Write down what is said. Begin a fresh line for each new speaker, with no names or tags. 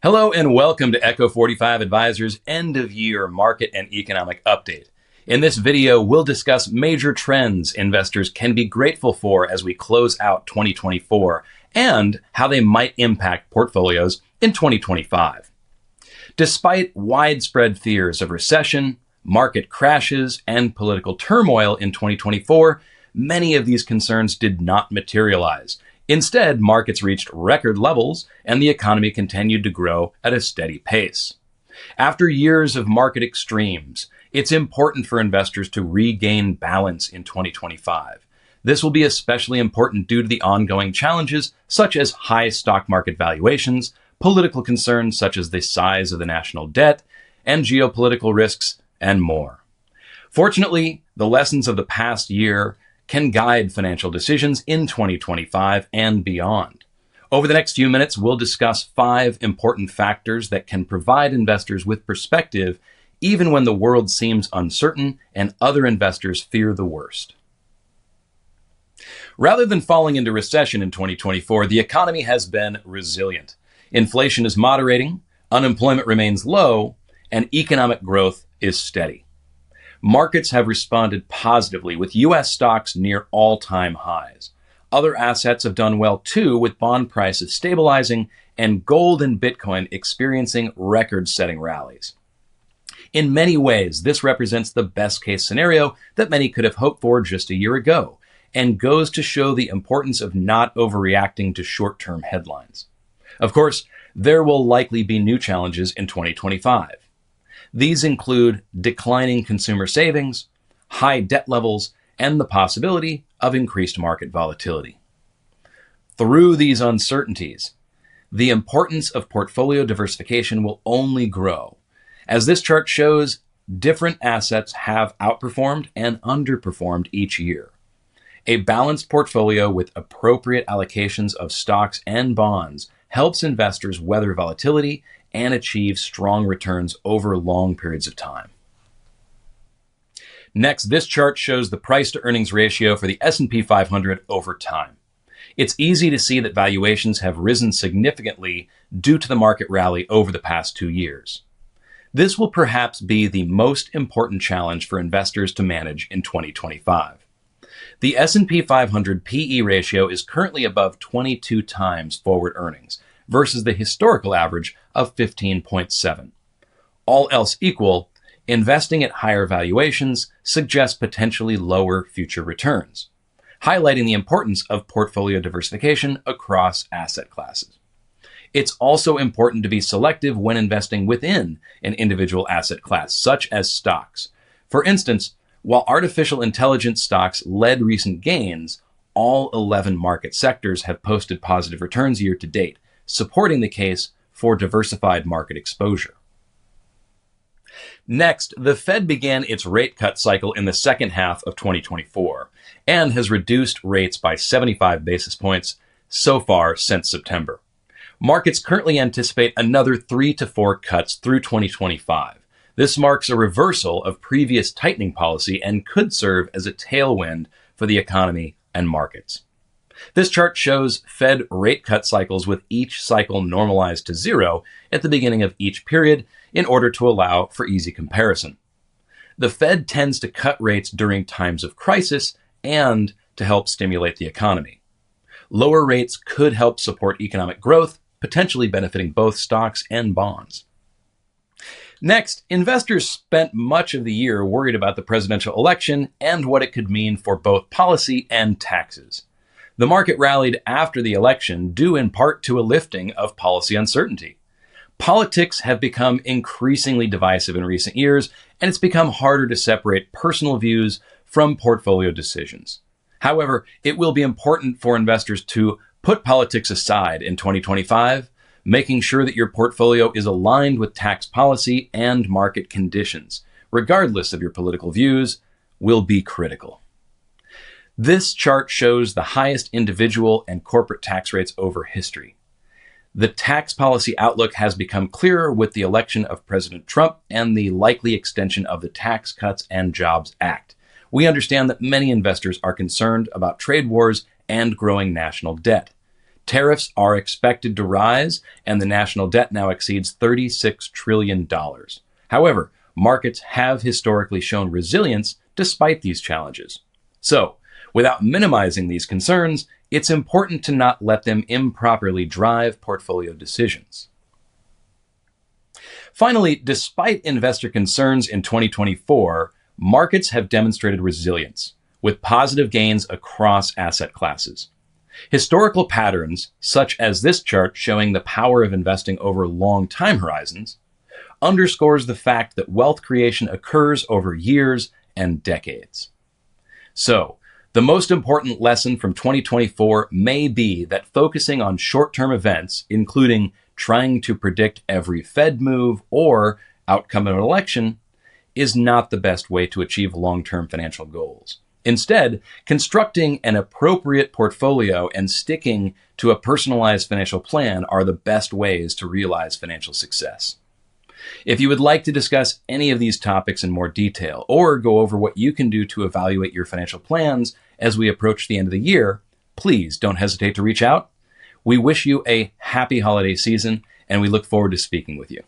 Hello and welcome to Echo45 Advisors end-of-year market and economic update. In this video, we'll discuss major trends investors can be grateful for as we close out 2024 and how they might impact portfolios in 2025. Despite widespread fears of recession, market crashes, and political turmoil in 2024, many of these concerns did not materialize. Instead, markets reached record levels and the economy continued to grow at a steady pace. After years of market extremes, it's important for investors to regain balance in 2025. This will be especially important due to the ongoing challenges such as high stock market valuations, political concerns such as the size of the national debt, and geopolitical risks, and more. Fortunately, the lessons of the past year can guide financial decisions in 2025 and beyond. Over the next few minutes, we'll discuss 5 important factors that can provide investors with perspective even when the world seems uncertain and other investors fear the worst. Rather than falling into recession in 2024, the economy has been resilient. Inflation is moderating, unemployment remains low, and economic growth is steady. Markets have responded positively, with U.S. stocks near all-time highs. Other assets have done well too, with bond prices stabilizing and gold and Bitcoin experiencing record-setting rallies. In many ways, this represents the best-case scenario that many could have hoped for just a year ago, and goes to show the importance of not overreacting to short-term headlines. Of course, there will likely be new challenges in 2025. These include declining consumer savings, high debt levels, and the possibility of increased market volatility. Through these uncertainties, the importance of portfolio diversification will only grow. As this chart shows, different assets have outperformed and underperformed each year. A balanced portfolio with appropriate allocations of stocks and bonds helps investors weather volatility and achieve strong returns over long periods of time. Next, this chart shows the price to earnings ratio for the S&P 500 over time. It's easy to see that valuations have risen significantly due to the market rally over the past 2 years. This will perhaps be the most important challenge for investors to manage in 2025. The S&P 500 PE ratio is currently above 22 times forward earnings, versus the historical average of 15.7. All else equal, investing at higher valuations suggests potentially lower future returns, highlighting the importance of portfolio diversification across asset classes. It's also important to be selective when investing within an individual asset class, such as stocks. For instance, while artificial intelligence stocks led recent gains, all 11 market sectors have posted positive returns year to date, supporting the case for diversified market exposure. Next, the Fed began its rate cut cycle in the second half of 2024 and has reduced rates by 75 basis points so far since September. Markets currently anticipate another 3 to 4 cuts through 2025. This marks a reversal of previous tightening policy and could serve as a tailwind for the economy and markets. This chart shows Fed rate cut cycles with each cycle normalized to 0 at the beginning of each period in order to allow for easy comparison. The Fed tends to cut rates during times of crisis and to help stimulate the economy. Lower rates could help support economic growth, potentially benefiting both stocks and bonds. Next, investors spent much of the year worried about the presidential election and what it could mean for both policy and taxes. The market rallied after the election due in part to a lifting of policy uncertainty. Politics have become increasingly divisive in recent years, and it's become harder to separate personal views from portfolio decisions. However, it will be important for investors to put politics aside in 2025, making sure that your portfolio is aligned with tax policy and market conditions, regardless of your political views, will be critical. This chart shows the highest individual and corporate tax rates over history. The tax policy outlook has become clearer with the election of President Trump and the likely extension of the Tax Cuts and Jobs Act. We understand that many investors are concerned about trade wars and growing national debt. Tariffs are expected to rise, and the national debt now exceeds $36 trillion. However, markets have historically shown resilience despite these challenges. So, without minimizing these concerns, it's important to not let them improperly drive portfolio decisions. Finally, despite investor concerns in 2024, markets have demonstrated resilience, with positive gains across asset classes. Historical patterns, such as this chart showing the power of investing over long time horizons, underscores the fact that wealth creation occurs over years and decades. So, the most important lesson from 2024 may be that focusing on short-term events, including trying to predict every Fed move or outcome of an election, is not the best way to achieve long-term financial goals. Instead, constructing an appropriate portfolio and sticking to a personalized financial plan are the best ways to realize financial success. If you would like to discuss any of these topics in more detail or go over what you can do to evaluate your financial plans as we approach the end of the year, please don't hesitate to reach out. We wish you a happy holiday season, and we look forward to speaking with you.